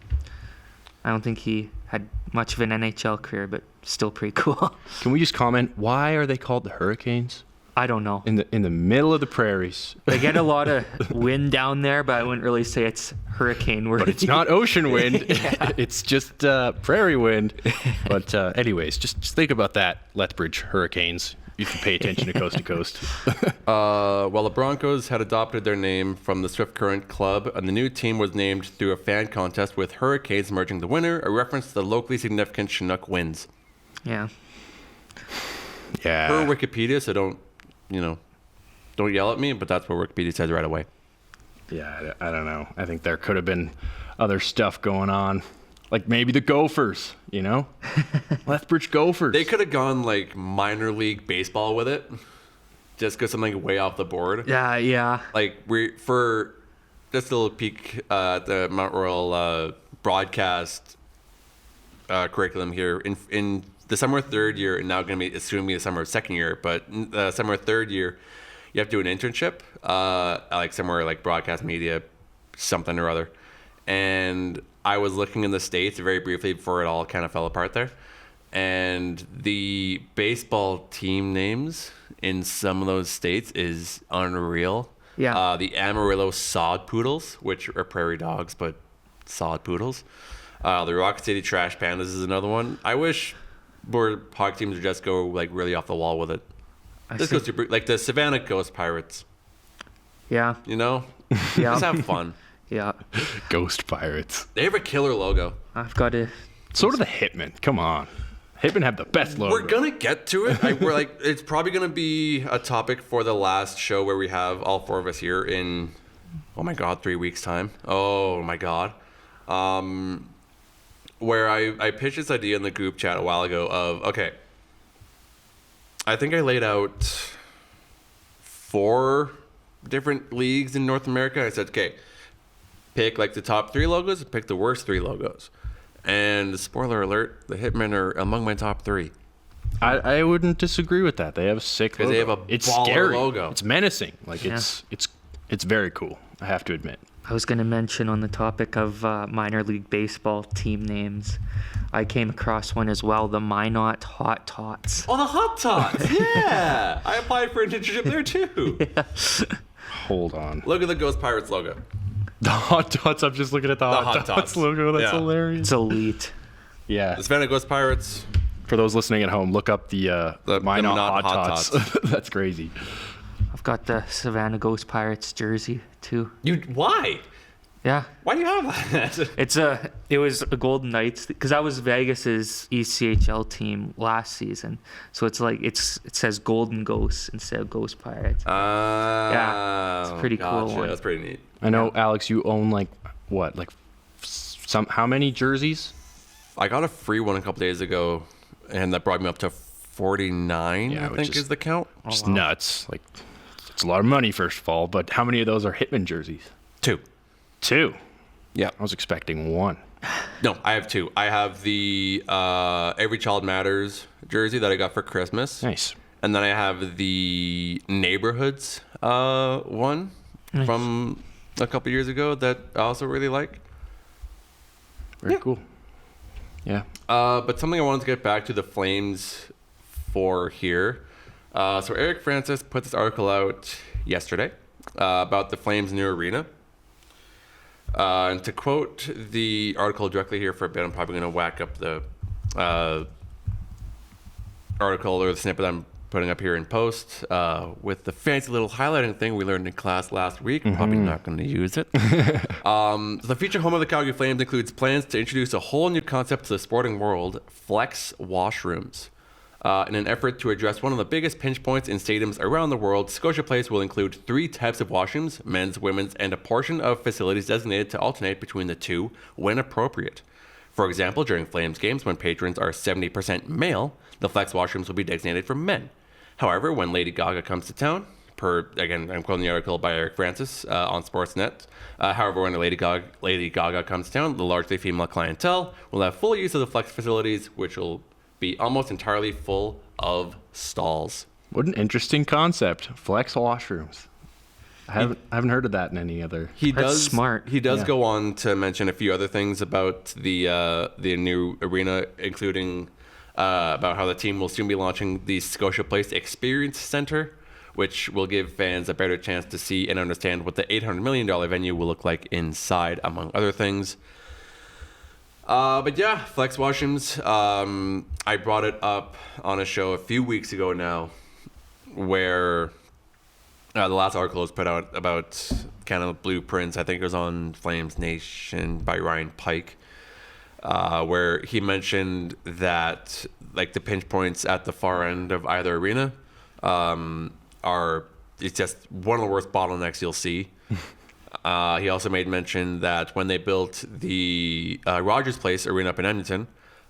I don't think he had much of an NHL career, but still pretty cool. Can we just comment, why are they called the Hurricanes? I don't know. In the middle of the prairies. They get a lot of wind down there, but I wouldn't really say it's hurricane worthy. But it's not ocean wind. It's just prairie wind. But anyways, just think about that, Lethbridge Hurricanes. You can pay attention to coast to coast. Well, the Broncos had adopted their name from the Swift Current Club, and the new team was named through a fan contest with Hurricanes emerging the winner, a reference to the locally significant Chinook winds. Yeah. Yeah. Per Wikipedia, so don't yell at me, but that's what Wikipedia says right away. Yeah, I don't know. I think there could have been other stuff going on. Like maybe the Gophers, Lethbridge Gophers. They could have gone like minor league baseball with it, just because something way off the board. Yeah. Like for just a little peek at the Mount Royal broadcast curriculum here. In the summer third year, and now going to be assuming the summer second year, but summer third year, you have to do an internship, like somewhere like broadcast media, something or other. And I was looking in the States very briefly before it all kind of fell apart there. And the baseball team names in some of those states is unreal. Yeah. The Amarillo Sod Poodles, which are prairie dogs, but sod poodles. The Rock City Trash Pandas is another one. I wish more hockey teams would just go like really off the wall with it. This goes to like the Savannah Ghost Pirates. Yeah. Yeah. Just have fun. Yeah. Ghost Pirates. They have a killer logo. I've got to. So do the Hitmen. Come on. Hitmen have the best logo. We're gonna get to it. We're like, it's probably gonna be a topic for the last show where we have all four of us here in, 3 weeks time. Oh my God. Where I pitched this idea in the group chat a while ago of, okay, I think I laid out 4 different leagues in North America. I said, okay, pick like the top 3 logos and pick the worst 3 logos. And spoiler alert, the Hitmen are among my top 3. I wouldn't disagree with that. They have a sick logo. They have a it's baller scary. logo. It's menacing. Like it's very cool. I have to admit. I was going to mention on the topic of minor league baseball team names, I came across one as well, the Minot Hot Tots. Oh, the Hot Tots. Yeah. I applied for an internship there too. Hold on. Look at the Ghost Pirates logo. The Hot Tots. I'm just looking at the Hot Tots logo. That's hilarious. It's elite. Yeah. The Savannah Ghost Pirates. For those listening at home, look up the Minot Hot Tots. That's crazy. I've got the Savannah Ghost Pirates jersey too. Why? Yeah. Why do you have that? It was a Golden Knights because that was Vegas's ECHL team last season. So it's like it says Golden Ghosts instead of Ghost Pirates. Yeah, it's a pretty cool one. That's pretty neat. I know, Alex. You own how many jerseys? I got a free one a couple days ago, and that brought me up to 49. Yeah, I think is the count. Just nuts. Like it's a lot of money, first of all. But how many of those are Hitman jerseys? 2. 2. Yeah. I was expecting 1. No, I have 2. I have the Every Child Matters jersey that I got for Christmas. Nice. And then I have the Neighborhoods one from a couple years ago that I also really like. Very cool. Yeah. But something I wanted to get back to the Flames for here. So Eric Francis put this article out yesterday about the Flames' new arena. And to quote the article directly here for a bit, I'm probably going to whack up the article or the snippet I'm putting up here in post with the fancy little highlighting thing we learned in class last week. Probably not going to use it. The future home of the Calgary Flames includes plans to introduce a whole new concept to the sporting world, flex washrooms. In an effort to address one of the biggest pinch points in stadiums around the world, Scotia Place will include 3 types of washrooms, men's, women's, and a portion of facilities designated to alternate between the two when appropriate. For example, during Flames games, when patrons are 70% male, the flex washrooms will be designated for men. However, when Lady Gaga comes to town, again, I'm quoting the article by Eric Francis on Sportsnet. However, when Lady Gaga comes to town, the largely female clientele will have full use of the flex facilities, which will be almost entirely full of stalls. What an interesting concept. Flex washrooms. I haven't heard of that in any other. That's smart. He does go on to mention a few other things about the new arena, including about how the team will soon be launching the Scotia Place Experience Center, which will give fans a better chance to see and understand what the $800 million venue will look like inside, among other things. But yeah, flex washrooms. I brought it up on a show a few weeks ago now, where the last article was put out about kind of blueprints. I think it was on Flames Nation by Ryan Pike, where he mentioned that like the pinch points at the far end of either arena it's just one of the worst bottlenecks you'll see. He also made mention that when they built the Rogers Place arena up in Edmonton,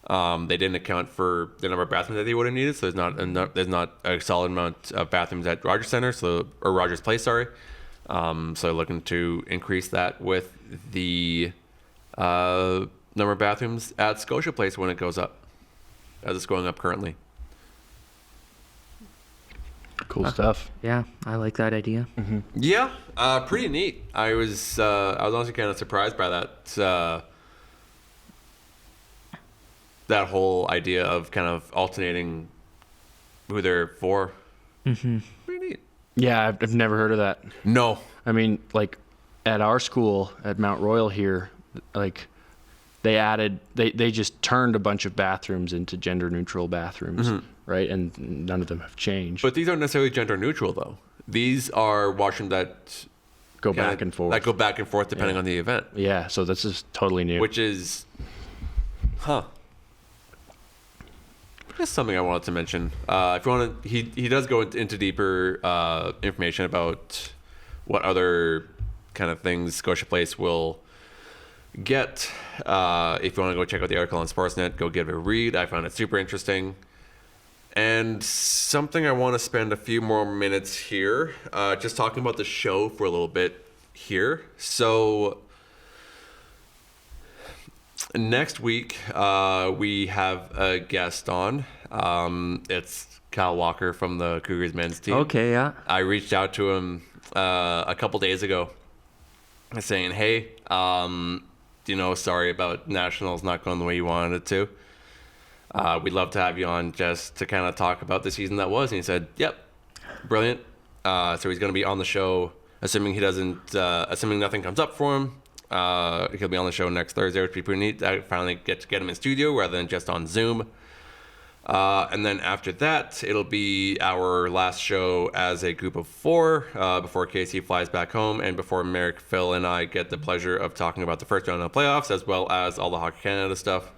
they didn't account for the number of bathrooms that they would have needed. So there's not a solid amount of bathrooms at Rogers Center, or Rogers Place, sorry. So looking to increase that with the number of bathrooms at Scotia Place when it goes up, as it's going up currently. Cool stuff. Yeah, I like that idea. Mm-hmm. Yeah, pretty neat. I was honestly kind of surprised by that. That whole idea of kind of alternating who they're for. Mm-hmm. Pretty neat. Yeah, I've never heard of that. No. I mean, like at our school at Mount Royal here, like they just turned a bunch of bathrooms into gender neutral bathrooms, right? And none of them have changed. But these aren't necessarily gender neutral though. These are washrooms that go back and forth. That go back and forth depending on the event. Yeah, so this is totally new. Which is, That's something I wanted to mention. If you want to, he does go into deeper information about what other kind of things Scotia Place will get. If you want to go check out the article on Sportsnet, go give it a read. I found it super interesting. And something I want to spend a few more minutes here, just talking about the show for a little bit here. So next week, we have a guest on. It's Kyle Walker from the Cougars men's team. Okay, yeah. I reached out to him a couple days ago saying, hey, sorry about Nationals not going the way you wanted it to. We'd love to have you on just to kind of talk about the season that was. And he said, yep, brilliant. So he's going to be on the show, assuming nothing comes up for him. He'll be on the show next Thursday, which would be pretty neat. I finally get to get him in studio rather than just on Zoom. And then after that, it'll be our last show as a group of four before Casey flies back home and before Merrick, Phil, and I get the pleasure of talking about the first round of the playoffs as well as all the Hockey Canada stuff,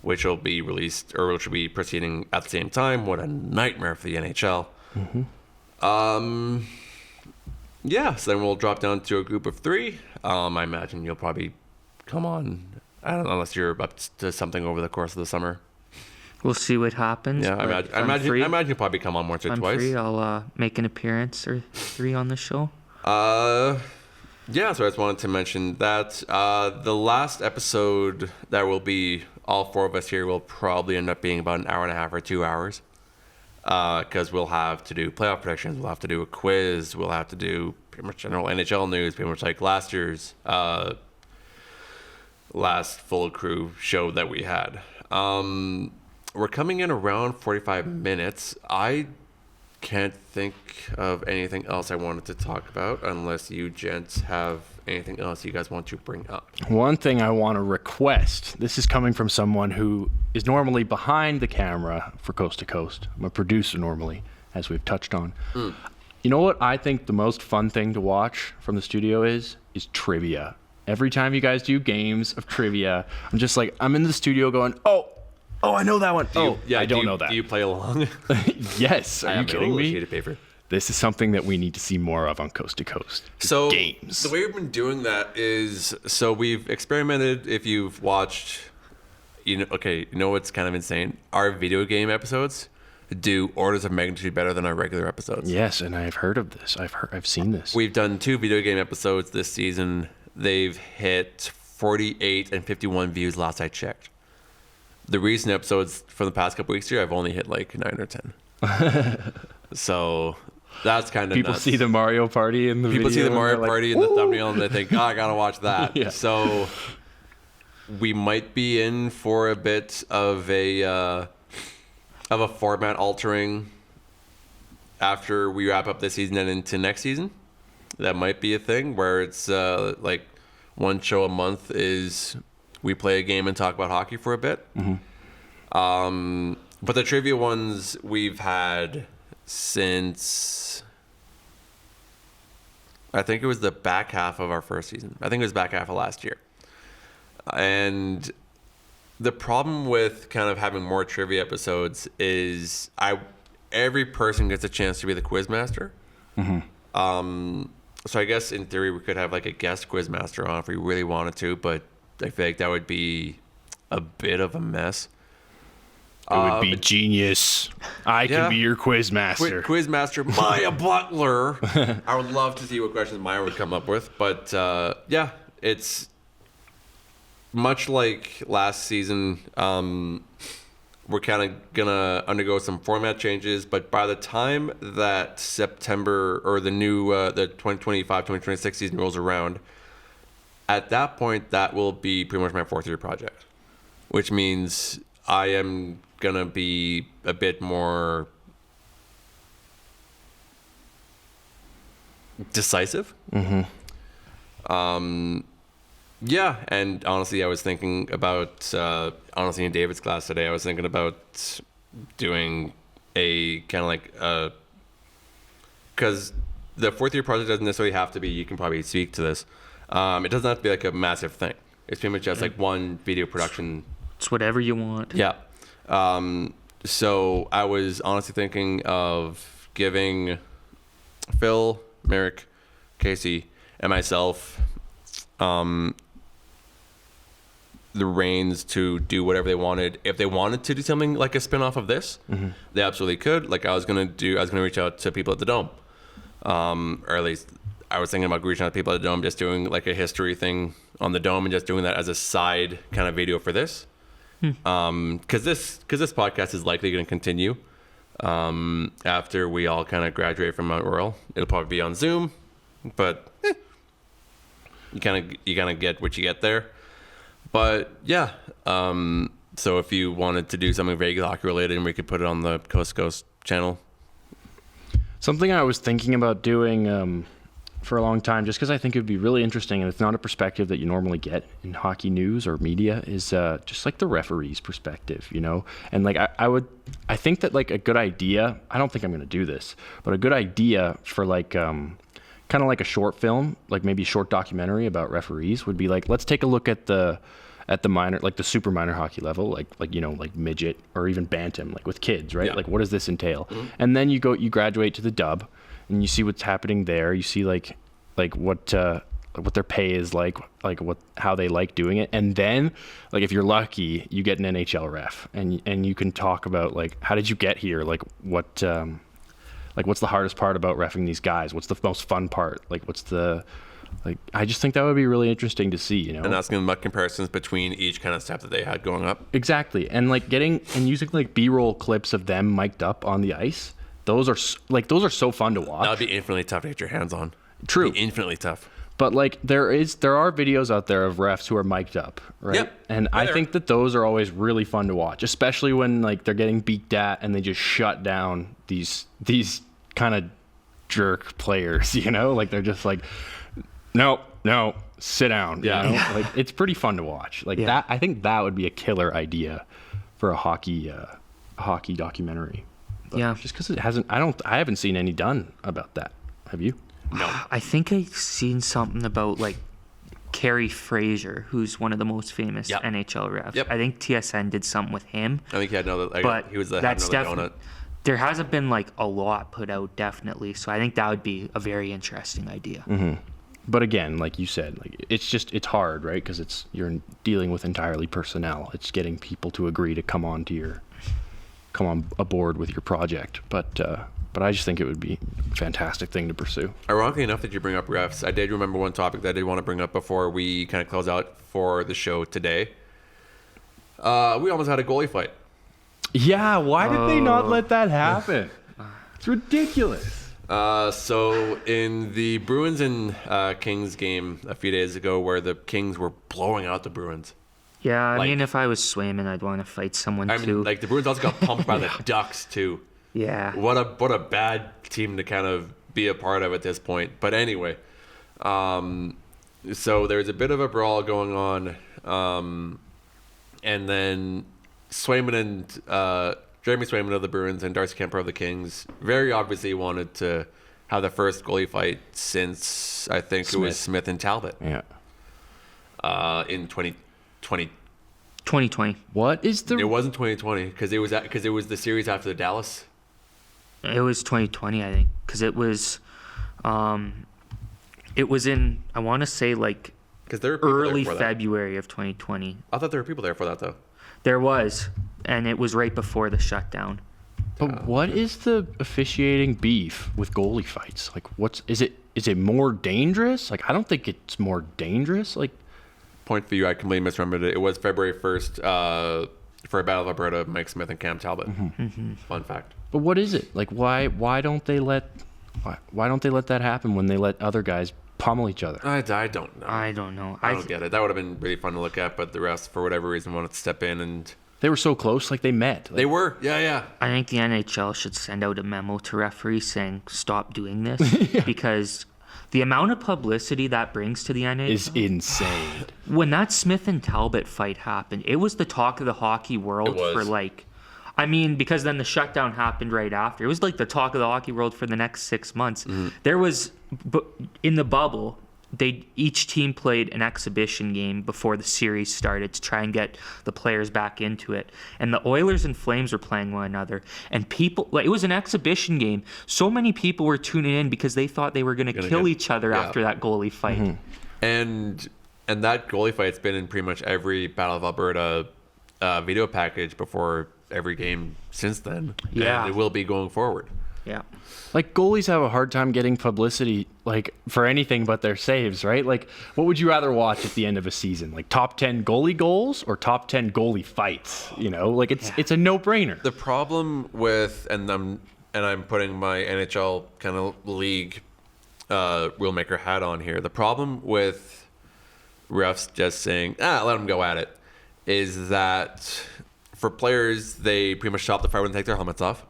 which will be released or which will be proceeding at the same time. What a nightmare for the NHL. Mm-hmm. Yeah, so then we'll drop down to a group of three. I imagine you'll probably come on. I don't know, unless you're up to something over the course of the summer. We'll see what happens. Yeah, I imagine you'll probably come on once or twice. Free, I'll make an appearance or three on the show. Yeah, so I just wanted to mention that the last episode that will be all four of us here will probably end up being about an hour and a half or 2 hours. Because we'll have to do playoff predictions, we'll have to do a quiz, we'll have to do pretty much general NHL news, pretty much like last year's last full crew show that we had. We're coming in around 45 minutes. I can't think of anything else I wanted to talk about unless you gents have anything else you guys want to bring up. One thing I want to request, this is coming from someone who is normally behind the camera for Coast to Coast. I'm a producer normally, as we've touched on. You know what I think the most fun thing to watch from the studio is trivia. Every time you guys do games of trivia, I'm just like, I'm in the studio going, oh, I know that one. I don't know that. Do you play along? Yes. Are you kidding me? Sheet of paper. This is something that we need to see more of on Coast to Coast. So games. The way we've been doing that is, so we've experimented. If you've watched, you know what's kind of insane? Our video game episodes do orders of magnitude better than our regular episodes. Yes, and I've heard of this. I've seen this. We've done 2 video game episodes this season. They've hit 48 and 51 views last I checked. The recent episodes from the past couple weeks here, I've only hit like 9 or 10. So that's kind of people nuts. See the Mario Party in the people video. See the Mario Party in the thumbnail and they think, I gotta watch that. Yeah. So we might be in for a bit of a format altering after we wrap up this season and into next season, that might be a thing where it's like one show a month is we play a game and talk about hockey for a bit. But the trivia ones we've had since, I think it was the back half of our first season. I think it was back half of last year. And the problem with kind of having more trivia episodes is every person gets a chance to be the quiz master. So I guess in theory we could have like a guest quiz master on if we really wanted to, but I feel like that would be a bit of a mess. It would be genius. I can be your quiz master. Quiz master Maya Butler. I would love to see what questions Maya would come up with, but yeah, it's much like last season. We're kind of gonna undergo some format changes, but by the time that September or the new the 2025-2026 season rolls around, at that point that will be pretty much my fourth year project, which means I am gonna be a bit more decisive. Yeah, and honestly, I was thinking about, honestly, in David's class today, I was thinking about doing a kind of like, because the fourth year project doesn't necessarily have to be, you can probably speak to this, it doesn't have to be like a massive thing. It's pretty much just like one video production. It's whatever you want. Yeah. So I was honestly thinking of giving Phil, Merrick, Casey, and myself, the reins to do whatever they wanted. If they wanted to do something like a spin-off of this, they absolutely could. Like I was gonna reach out to people at the Dome, or at least I was thinking about reaching out to people at the Dome, just doing like a history thing on the Dome and just doing that as a side kind of video for this. Because this podcast is likely going to continue after we all kind of graduate from Mount Royal. It'll probably be on Zoom, but you kind of get what you get there. But yeah, so if you wanted to do something very hockey related, and we could put it on the Coast to Coast channel. Something I was thinking about doing for a long time, just because I think it would be really interesting, and it's not a perspective that you normally get in hockey news or media, is just like the referee's perspective, you know? And like I think that like a good idea, I don't think I'm going to do this, but a good idea for like kind of like a short film, like maybe a short documentary about referees would be like, let's take a look at the minor, like the super minor hockey level, like you know, like midget or even bantam, like with kids, right? Yeah. Like what does this entail? And then you graduate to the dub, and you see what's happening there. You see like what their pay is like how they like doing it. And then like if you're lucky, you get an NHL ref, and you can talk about like, how did you get here? Like what's the hardest part about reffing these guys? What's the most fun part? I just think that would be really interesting to see, you know. And asking them about comparisons between each kind of step that they had going up. Exactly. And like using like B-roll clips of them mic'd up on the ice. Those are so fun to watch. That would be infinitely tough to get your hands on. True. It'd be infinitely tough. But like there are videos out there of refs who are mic'd up, right? Yep. And I think that those are always really fun to watch, especially when like they're getting beaked at and they just shut down these kind of jerk players, you know? Like they're just like, no, sit down. Yeah. You know? Like it's pretty fun to watch. Like that, I think that would be a killer idea for a hockey documentary. But Yeah. Just because I haven't seen any done about that. Have you? No. I think I've seen something about like Kerry Fraser, who's one of the most famous Yep. NHL refs. Yep. I think TSN did something with him. I think he had another. But he was the that's another definitely. donut. There hasn't been like a lot put out, definitely. So I think that would be a very interesting idea. But again, like you said, like it's hard, right? Because you're dealing with entirely personnel. It's getting people to agree to come on aboard with your project. But I just think it would be a fantastic thing to pursue. Ironically enough that you bring up refs, I did remember one topic that I did want to bring up before we kind of close out for the show today. We almost had a goalie fight. Yeah, why did they not let that happen? It's ridiculous. So in the Bruins and Kings game a few days ago, where the Kings were blowing out the Bruins. Yeah, I Like- mean, if I was Swayman, I'd want to fight someone I too. mean, like the Bruins also got pumped by the Ducks too. Yeah. What a bad team to kind of be a part of at this point. But anyway, so there's a bit of a brawl going on, and then Swayman and Jeremy Swayman of the Bruins and Darcy Kemper of the Kings very obviously wanted to have the first goalie fight since I think it was Smith and Talbot. Yeah. In 2020. 2020. What is the? It wasn't 2020 because it was the series after the Dallas. It was 2020, I think, because it was in, I want to say, like, because there were people early there for that. February of 2020. I thought there were people there for that though. There was, and it was right before the shutdown. But what is the officiating beef with goalie fights? Like, is it more dangerous? Like, I don't think it's more dangerous. Like, Point for you, I completely misremembered it. It was February 1st for a Battle of Alberta, Mike Smith and Cam Talbot. Fun fact. but what is it? Like, why don't they let that happen when they let other guys pummel each other? I don't know. I don't know. I don't get it. That would have been really fun to look at, but the refs, for whatever reason, wanted to step in and... They were so close, like they met. Like, They were, yeah. I think the NHL should send out a memo to referees saying stop doing this because the amount of publicity that brings to the NHL is insane. When that Smith and Talbot fight happened, it was the talk of the hockey world It was. for like, I mean, because then the shutdown happened right after. It was like the talk of the hockey world for the next 6 months. There was, in the bubble, each team played an exhibition game before the series started to try and get the players back into it. And the Oilers and Flames were playing one another. And people, like, it was an exhibition game. So many people were tuning in because they thought they were going to kill each other after that goalie fight. And that goalie fight's been in pretty much every Battle of Alberta video package before every game since then. Yeah. And it will be going forward. Yeah. Like, goalies have a hard time getting publicity, like, for anything but their saves, right? Like, what would you rather watch at the end of a season? Like, top 10 goalie goals or top 10 goalie fights? You know, like, it's a no-brainer. The problem with, and I'm putting my NHL kind of league rule maker hat on here. The problem with refs just saying, let them go at it, is that for players, they pretty much stop the fight when they take their helmets off.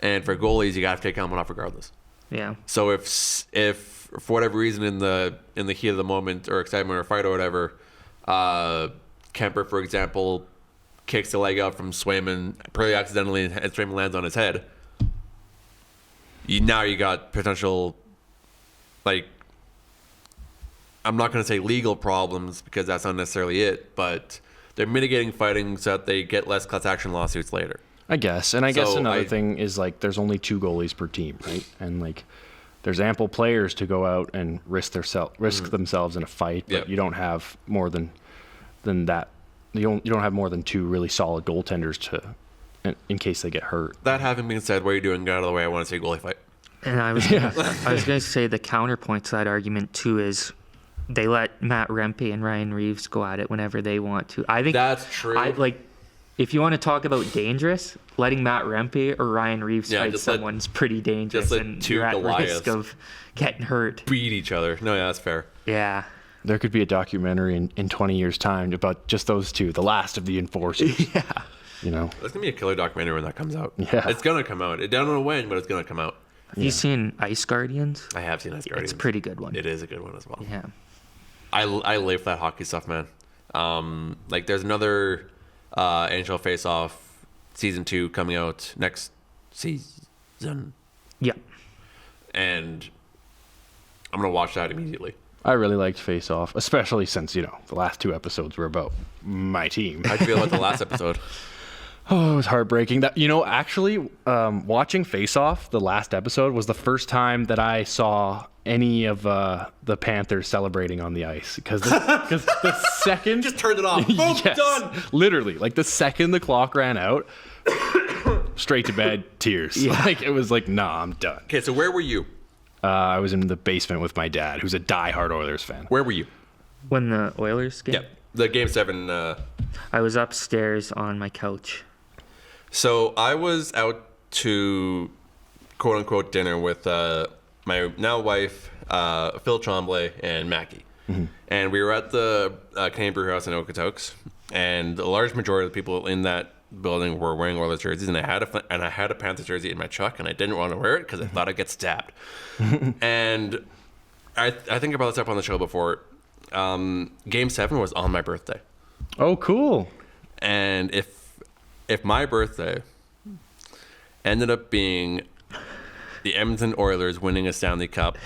And for goalies, you got to take your helmet off regardless. Yeah. So if for whatever reason in the heat of the moment or excitement or fight or whatever, Kemper, for example, kicks the leg out from Swayman pretty accidentally and Swayman lands on his head, now you got potential, like, I'm not going to say legal problems because that's not necessarily it, but they're mitigating fighting so that they get less class action lawsuits later. I guess. And I guess So another thing is, like, there's only 2 goalies per team, right? And, like, there's ample players to go out and risk themselves in a fight, but you don't have more than that. You don't have more than 2 really solid goaltenders in case they get hurt. That having been said, what are you doing? Get out of the way. I want to see a goalie fight. And I was going to say the counterpoint to that argument, too, is they let Matt Rempe and Ryan Reeves go at it whenever they want to. I think that's true. If you want to talk about dangerous, letting Matt Rempe or Ryan Reeves fight someone's pretty dangerous, and you're at risk of getting hurt. Beat each other. No, yeah, that's fair. Yeah. There could be a documentary in 20 years' time about just those 2, the last of the enforcers. Yeah. You know? There's going to be a killer documentary when that comes out. Yeah. It's going to come out. I don't know when, but it's going to come out. Have you seen Ice Guardians? I have seen Ice Guardians. It's a pretty good one. It is a good one as well. Yeah. I live for that hockey stuff, man. Like, there's another NHL Face-Off Season 2 coming out next season. Yeah. And I'm going to watch that immediately. I really liked Face Off, especially since, the last 2 episodes were about my team. How'd you feel about the last episode? Oh, it was heartbreaking. That actually, watching Face Off, the last episode, was the first time that I saw any of the Panthers celebrating on the ice. Because the second... Just turned it off. Boom, yes, done. Literally. Like, the second the clock ran out, straight to bed, tears. Yeah. Like, it was like, nah, I'm done. Okay, so where were you? I was in the basement with my dad, who's a diehard Oilers fan. Where were you? When the Oilers game? Yep. The Game 7... I was upstairs on my couch. So I was out to quote-unquote dinner with my now wife, Phil Tremblay, and Mackie. Mm-hmm. And we were at the Canadian Brew House in Okotoks. And a large majority of the people in that building were wearing Oilers jerseys, and I had a Panthers jersey in my truck, and I didn't want to wear it because I thought I'd get stabbed. And I think I brought this up on the show before. Game 7 was on my birthday. Oh, cool. And if my birthday ended up being the Edmonton Oilers winning a Stanley Cup,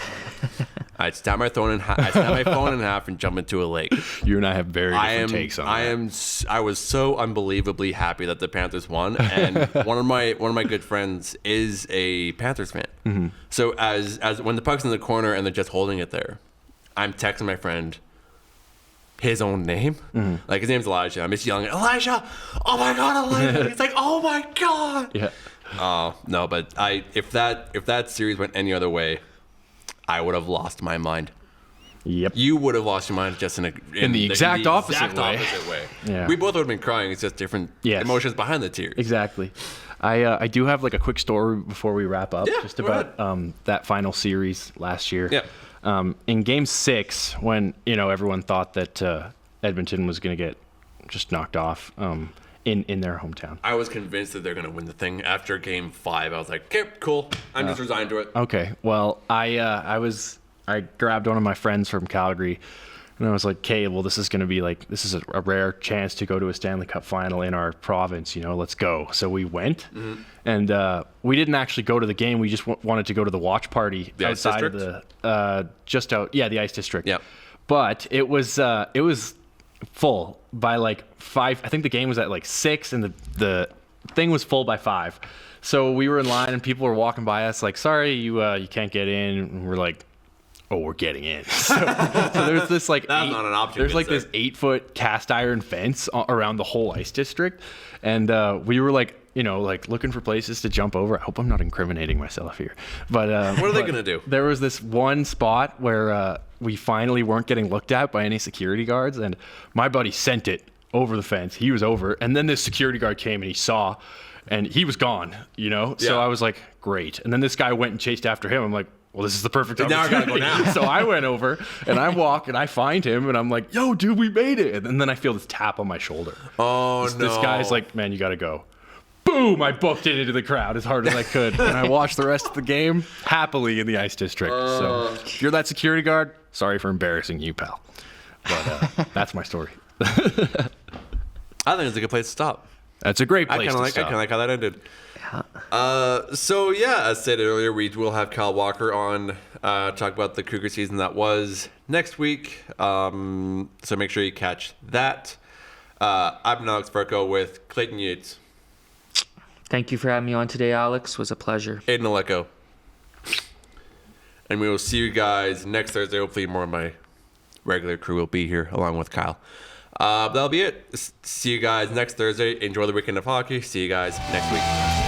I'd snap my phone in half and jump into a lake. You and I have very different takes on that. I was so unbelievably happy that the Panthers won, and one of my good friends is a Panthers fan. Mm-hmm. So as when the puck's in the corner and they're just holding it there, I'm texting my friend his own name. Mm-hmm. Like, his name's Elijah. I'm just yelling, Elijah! Oh my God, Elijah! He's like, oh my God! Yeah. No, but if that series went any other way, I would have lost my mind. Yep. You would have lost your mind just in the exact opposite way. Yeah. We both would have been crying. It's just different emotions behind the tears. Exactly. I do have like a quick story before we wrap up, just about that final series last year. Yeah. In Game 6, when everyone thought that Edmonton was going to get just knocked off in their hometown, I was convinced that they're going to win the thing. After Game 5, I was like, okay, cool. I'm just resigned to it. Okay. Well, I grabbed one of my friends from Calgary, and I was like, okay, well, this is a rare chance to go to a Stanley Cup final in our province, let's go. So we went, and we didn't actually go to the game. We just wanted to go to the watch party outside of the, the Ice District. Yeah. But it was full by like 5. I think the game was at like 6, and the thing was full by 5. So we were in line, and people were walking by us like, sorry, you can't get in. And we're like, oh, we're getting in. So there's this like that's not an option. There's like this 8-foot cast iron fence around the whole Ice District, and we were like, looking for places to jump over. I hope I'm not incriminating myself here, but what are they gonna do? There was this one spot where we finally weren't getting looked at by any security guards, and my buddy sent it over the fence. He was over, and then this security guard came and he saw, and he was gone. So I was like, great. And then this guy went and chased after him. I'm like, well, this is the perfect opportunity. Now I gotta go now. So I went over, and I walk, and I find him, and I'm like, yo, dude, we made it. And then I feel this tap on my shoulder. Oh, no. This guy's like, man, you gotta go. Boom! I booked it into the crowd as hard as I could, and I watched the rest of the game happily in the Ice District. So if you're that security guard, sorry for embarrassing you, pal. But that's my story. I think it's a good place to stop. That's a great place to stop. I kind of like how that ended. So yeah, as stated earlier, we will have Kyle Walker on talk about the Cougar season that was next week. So make sure you catch that. I'm Alex Farco with Clayton Yates. Thank you for having me on today, Alex. It was a pleasure. Aiden Aleko. And we will see you guys next Thursday. Hopefully more of my regular crew will be here along with Kyle. That'll be it. See you guys next Thursday. Enjoy the weekend of hockey. See you guys next week.